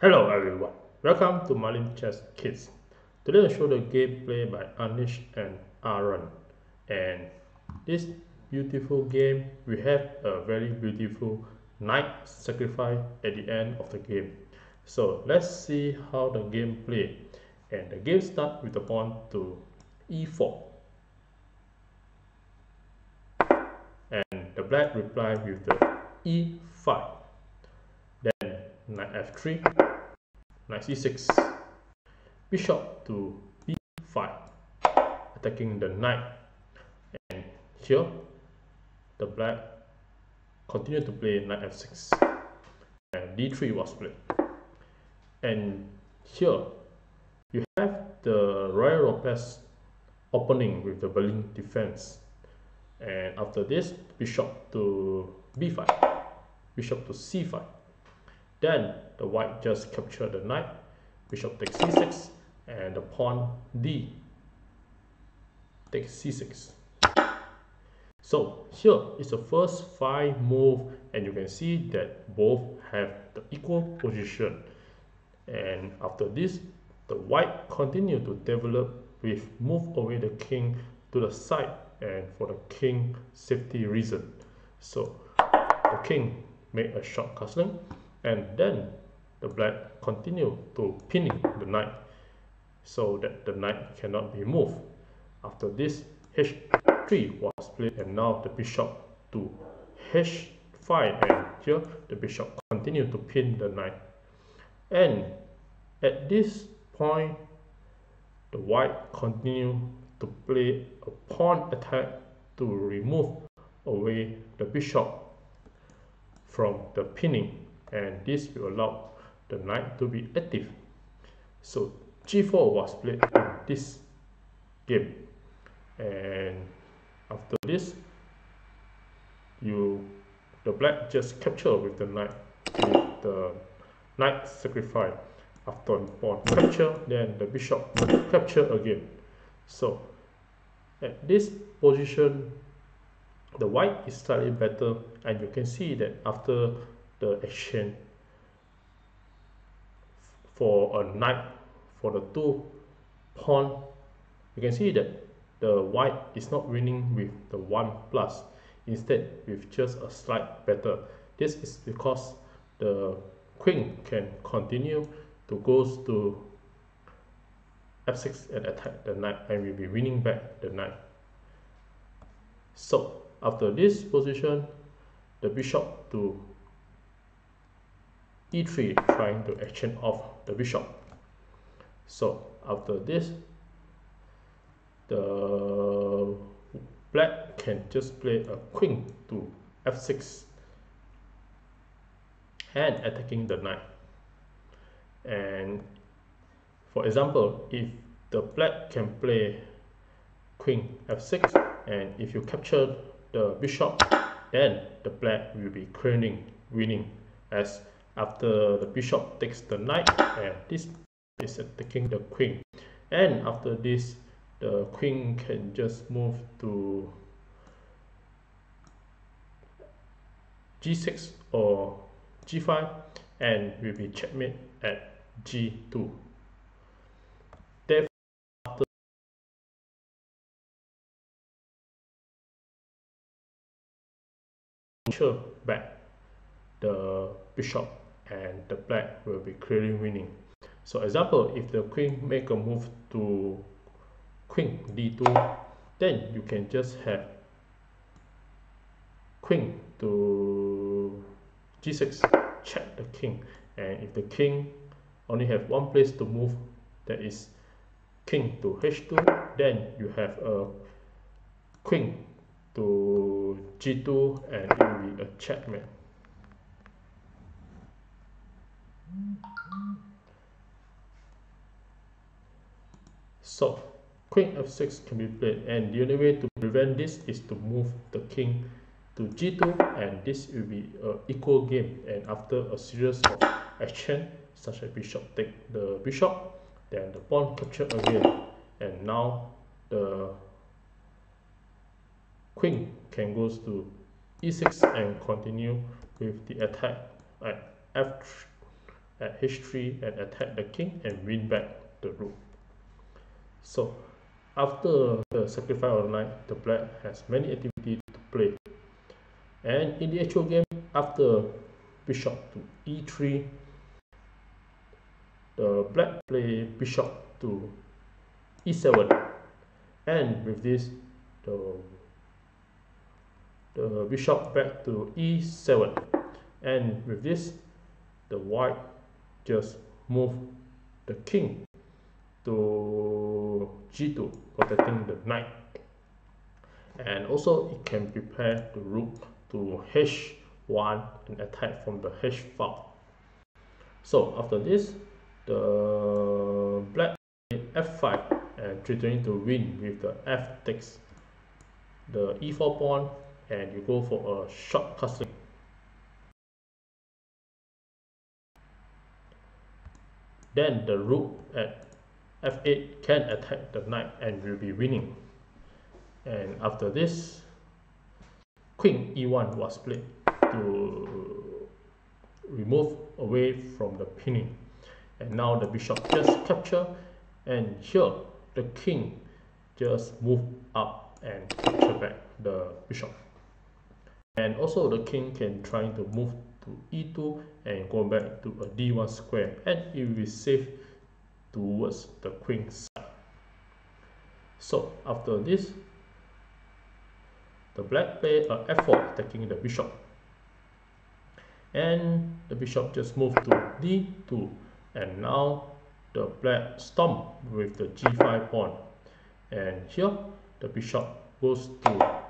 Hello everyone, welcome to Marlin Chess Kids. Today I show the gameplay by Anish and Aryan. And this beautiful game, we have a very beautiful knight sacrifice at the end of the game. So let's see how the game play. And the game starts with the pawn to e4. And the black reply with the e5. Then knight f3, knight c6, bishop to b5, attacking the knight. And here the black continued to play knight f6 and d3 was played. And here you have the Ruy Lopez opening with the Berlin defense. And after this, bishop to b5, bishop to c5. Then the white just captured the knight, bishop takes c6, and the pawn d takes c6. So here is the first 5 moves, and you can see that both have the equal position. And after this, the white continue to develop with move away the king to the side, and for the king safety reason. So the king made a short castling, and then the black continue to pinning the knight so that the knight cannot be moved. After this, h3 was played, and now the bishop to h5, and here the bishop continue to pin the knight. And at this point, the white continue to play a pawn attack to remove away the bishop from the pinning, and this will allow the knight to be active. So g4 was played in this game, and after this, the black just capture with the knight, with the knight sacrifice. After pawn capture, then the bishop capture again. So at this position, the white is slightly better, and you can see that after the exchange for a knight for the 2 pawn, you can see that the white is not winning with the 1+, instead with just a slight better. This is because the queen can continue to go to f6 and attack the knight, and will be winning back the knight. So after this position, the bishop to e3, trying to exchange off the bishop. So after this, the black can just play a queen to f6 and attacking the knight. And for example, if the black can play queen f6, and if you capture the bishop, then the black will be winning, as after the bishop takes the knight, and this is attacking the queen. And after this, the queen can just move to g6 or g5, and will be checkmate at g2. Therefore, after capture back the bishop, and the black will be clearly winning. So example, if the queen make a move to queen d2, then you can just have queen to g6, check the king. And if the king only have one place to move, that is king to h2, then you have a queen to g2, and it will be a checkmate. So queen f6 can be played, and the only way to prevent this is to move the king to g2, and this will be an equal game. And after a series of exchange, such as bishop take the bishop, then the pawn capture again, and now the queen can go to e6 and continue with the attack at at h3 and attack the king and win back the rook. So after the sacrifice of the knight, the black has many activities to play. And in the actual game, after bishop to e3, the black play bishop to e7, and with this the bishop back to e7, and with this the white just move the king to g2, protecting the knight, and also it can prepare the rook to h1 and attack from the h file. So after this, the black f5 and threatening to win with the f takes the e4 pawn, and you go for a short castling. Then the rook at f8 can attack the knight and will be winning. And after this, queen e1 was played to remove away from the pinning. And now the bishop just capture, and here the king just move up and capture back the bishop. And also the king can try to move to e2 and go back to a d1 square, and it will be safe towards the queen side. So after this, the black play a f4 attacking the bishop, and the bishop just moved to d2, and now the black storm with the g5 pawn, and here the bishop goes to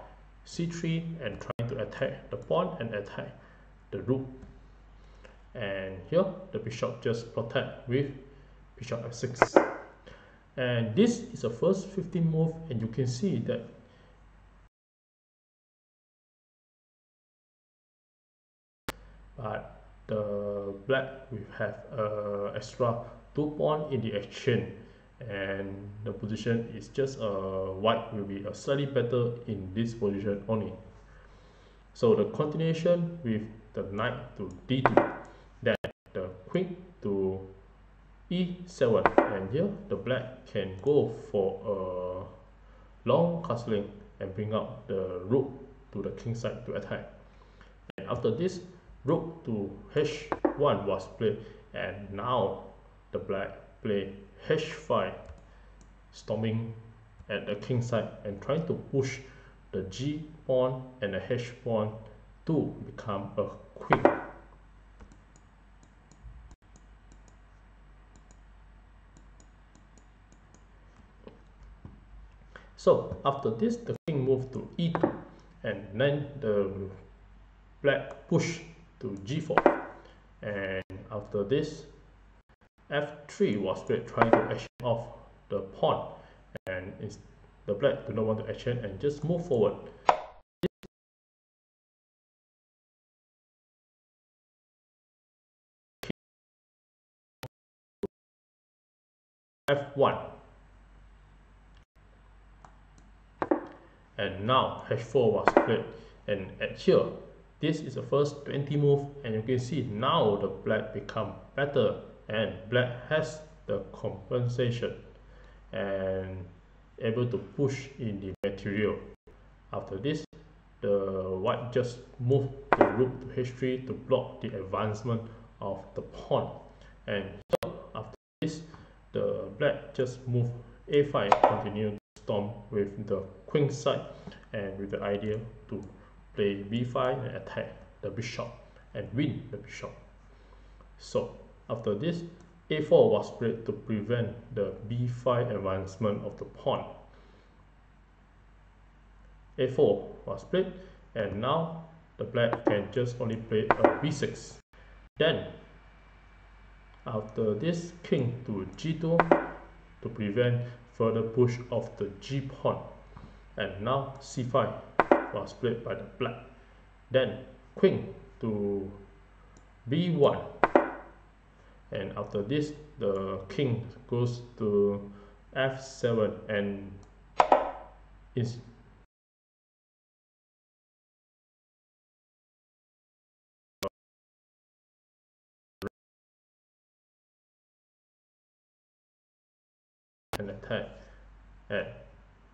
c3 and trying to attack the pawn and attack the rook, and here the bishop just protect with bishop f6. And this is the first 15 move, and you can see that but the black will have extra 2 pawn in the exchange, and the position is just white will be slightly better in this position only. So the continuation with the knight to d2, then the queen to e7, and here the black can go for a long castling and bring up the rook to the king side to attack. And after this, rook to h1 was played, and now the black play h5, storming at the king side and trying to push the g pawn and the h pawn to become a queen. So after this, the king moved to e2, and then the black push to g4, and after this f3 was played, trying to action off the pawn, and the black do not want to action and just move forward. f1, and now h4 was played, and at here this is the first 20 move, and you can see now the black become better, and black has the compensation and able to push in the material. After this, the white just moved the rook to h3 to block the advancement of the pawn, and so after this the black just moved a5, continue to storm with the queen side, and with the idea to play b5 and attack the bishop and win the bishop. So after this, a4 was played to prevent the b5 advancement of the pawn. a4 was played, and now the black can just only play a b6. Then after this, king to g2 to prevent further push of the g pawn, and now c5 was played by the black. Then queen to b1, and after this the king goes to f7, and is and attack at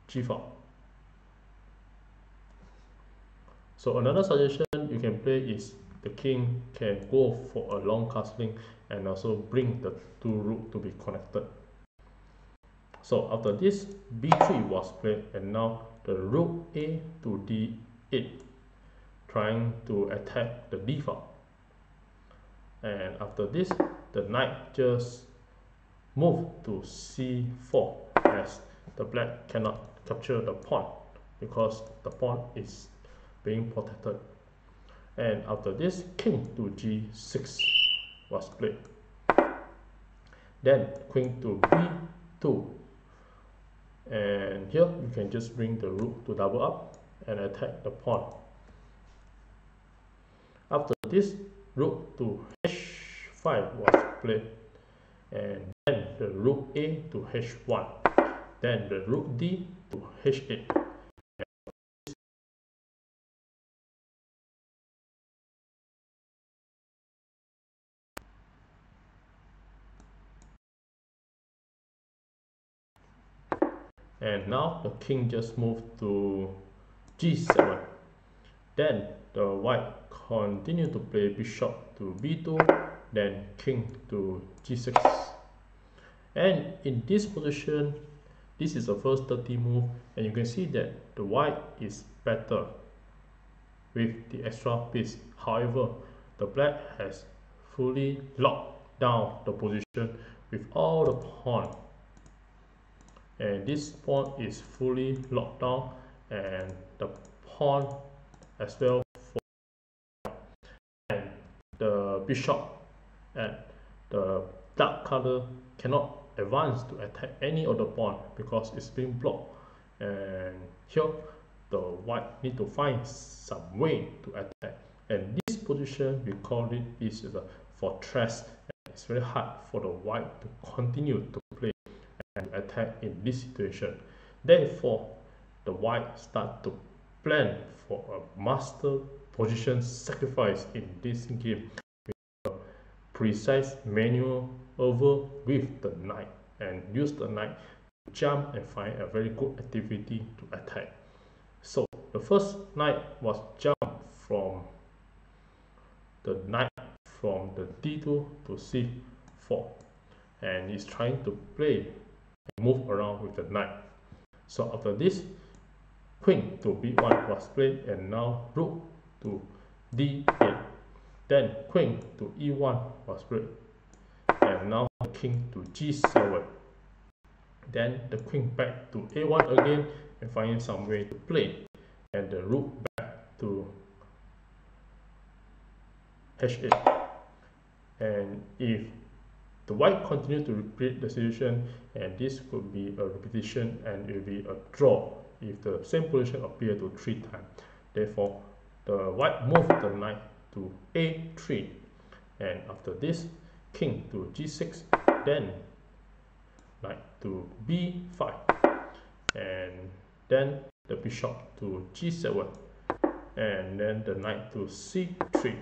g4. So another suggestion you can play is the king can go for a long castling and also bring the two rook to be connected. So after this, b3 was played, and now the rook a to d8, trying to attack the d file. And after this, the knight just moved to c4, as the black cannot capture the pawn because the pawn is being protected. And after this, king to g6 was played. Then queen to b2, and here you can just bring the rook to double up and attack the pawn. After this, rook to h5 was played, and then the rook a to h1, then the rook d to h8. And now the king just moved to g7. Then the white continue to play bishop to b2, then king to g6. And in this position, this is the first 30 move, and you can see that the white is better with the extra piece. However, the black has fully locked down the position with all the pawn, and this pawn is fully locked down, and the pawn as well, and the bishop and the dark color cannot advance to attack any of the pawn because it's being blocked. And here the white need to find some way to attack, and this position we call it is the fortress, and it's very hard for the white to continue to play and attack in this situation. Therefore, the white start to plan for a master position sacrifice in this game, with a precise maneuver over with the knight, and use the knight to jump and find a very good activity to attack. So the first knight was jumped from the knight from the d2 to c4, and he's trying to play and move around with the knight. So after this, queen to b1 was played, and now rook to d8, then queen to e1 was played, and now the king to g7, then the queen back to a1 again and finding some way to play, and the rook back to h8. And if the white continue to repeat the situation, and this could be a repetition, and it will be a draw if the same position appear to 3 times. Therefore, the white move the knight to a3, and after this, king to g6, then knight to b5, and then the bishop to g7, and then the knight to c3,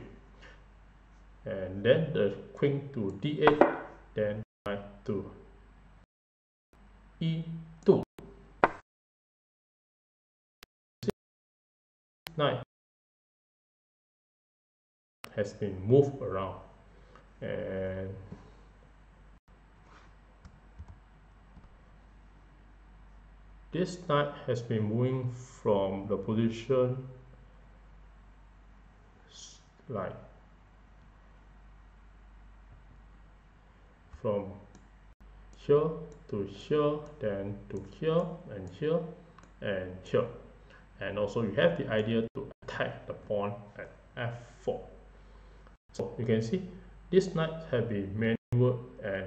and then the queen to d8, then knight to e2. Knight has been moved around, and this knight has been moving from the position like from here to here, then to here and here and here. And also you have the idea to attack the pawn at f4. So you can see this knight have been maneuvered and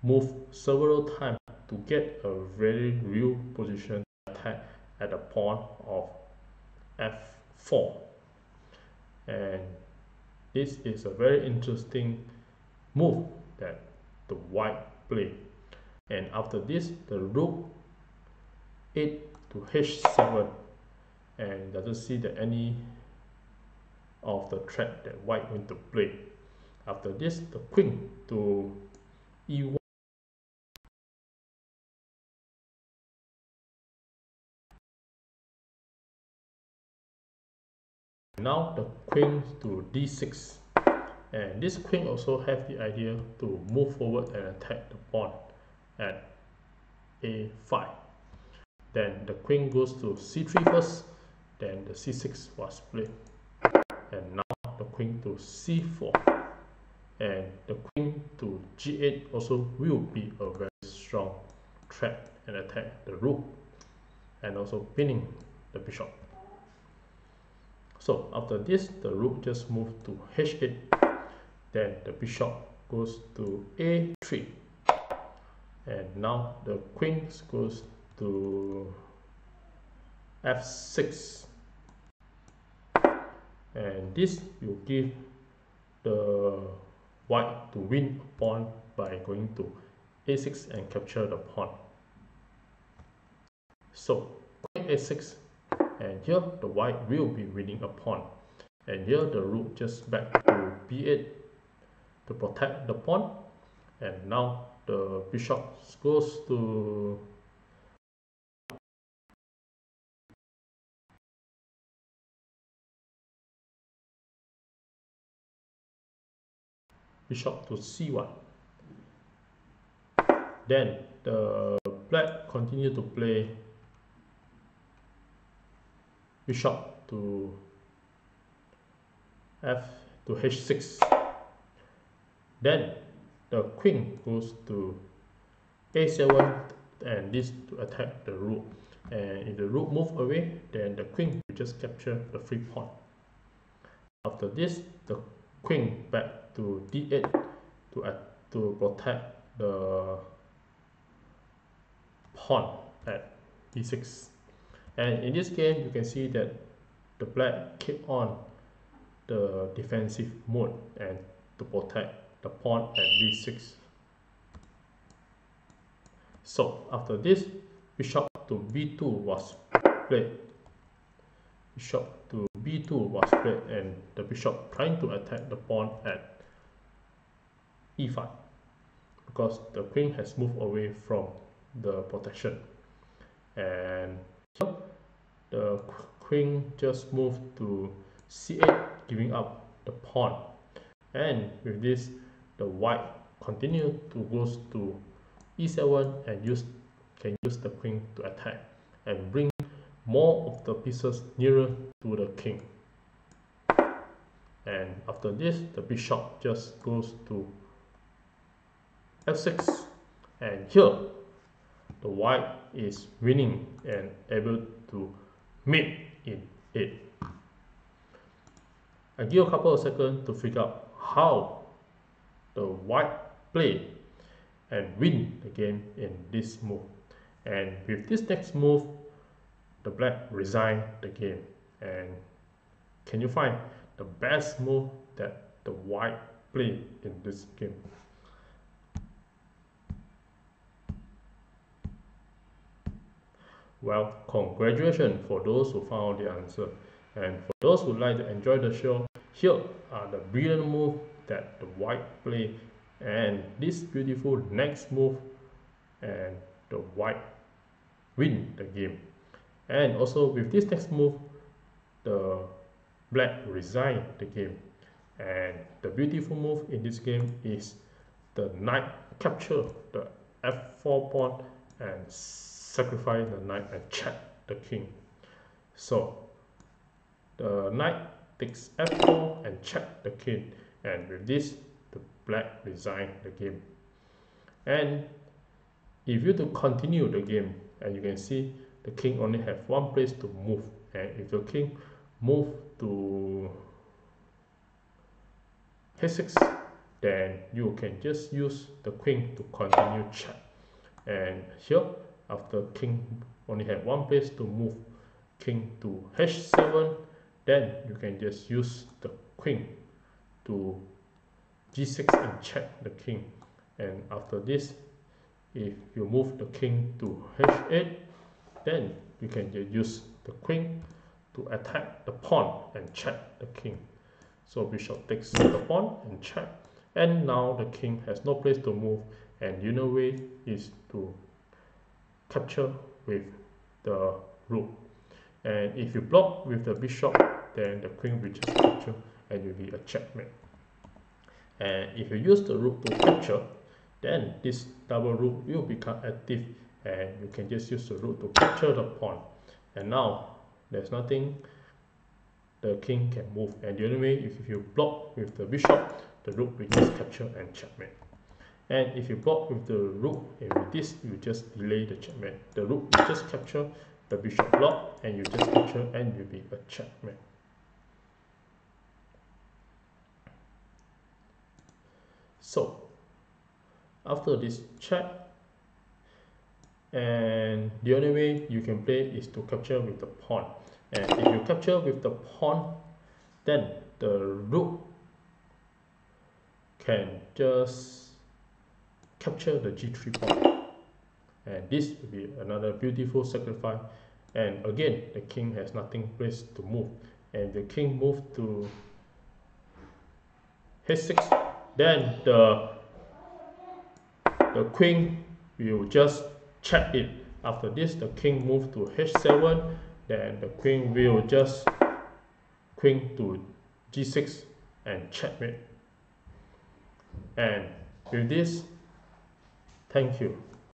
moved several times to get a very real position to attack at the pawn of f4. And this is a very interesting move that the white play. And after this, the rook 8 to h7, and doesn't see that any of the threat that white going to play. After this, the queen to e1, now the queen to d6, and this queen also have the idea to move forward and attack the pawn at a5. Then the queen goes to c3 first, then the c6 was played, and now the queen to c4, and the queen to g8 also will be a very strong threat and attack the rook, and also pinning the bishop. So after this, the rook just moved to h8, then the bishop goes to a3, and now the queen goes to f6, and this will give the white to win a pawn by going to a6 and capture the pawn. So queen a6, and here the white will be winning a pawn, and here the rook just back to b8 to protect the pawn, and now the bishop goes to bishop to c1. Then the black continue to play bishop to h6. Then the queen goes to a7, and this to attack the rook. And if the rook move away, then the queen will just capture the free pawn. After this, the queen back to d8 to protect the pawn at e6. And in this game, you can see that the black keep on the defensive mode and to protect the pawn at b6. So after this, bishop to b2 was played. Bishop to b2 was played, and the bishop trying to attack the pawn at e5 because the queen has moved away from the protection. And here the queen just moved to c8, giving up the pawn. And with this, the white continue to goes to e7 and can use the queen to attack and bring more of the pieces nearer to the king. And after this, the bishop just goes to f6, and here the white is winning and able to mate in 8. I give a couple of seconds to figure out how the white play and win the game in this move. And with this next move, the black resign the game. And can you find the best move that the white play in this game? Well, congratulations for those who found the answer. And for those who like to enjoy the show, here are the brilliant moves that the white play, and this beautiful next move, and the white win the game. And also with this next move, the black resign the game. And the beautiful move in this game is the knight capture the f4 pawn and sacrifice the knight and check the king. So the knight takes f4 and check the king, and with this the black resign the game. And if you to continue the game, and you can see the king only have one place to move, and if the king move to h6, then you can just use the queen to continue check. And here, after king only have one place to move king to h7, then you can just use the queen to g6 and check the king. And after this, if you move the king to h8, then you can just use the queen to attack the pawn and check the king. So bishop takes the pawn and check, and now the king has no place to move, and the only way is to capture with the rook. And if you block with the bishop, then the queen will just capture and will be a checkmate. And if you use the rook to capture, then this double rook will become active, and you can just use the rook to capture the pawn. And now there's nothing the king can move, and the only way, if you block with the bishop, the rook will just capture and checkmate. And if you block with the rook, and with this you just delay the checkmate, the rook will just capture, the bishop block, and you just capture and will be a checkmate. So after this check, and the only way you can play is to capture with the pawn. And if you capture with the pawn, then the rook can just capture the g3 pawn, and this will be another beautiful sacrifice. And again, the king has nothing place to move, and the king move to h6, then the queen will just check it. After this, the king move to h7, then the queen will just queen to g6 and checkmate. And with this, thank you.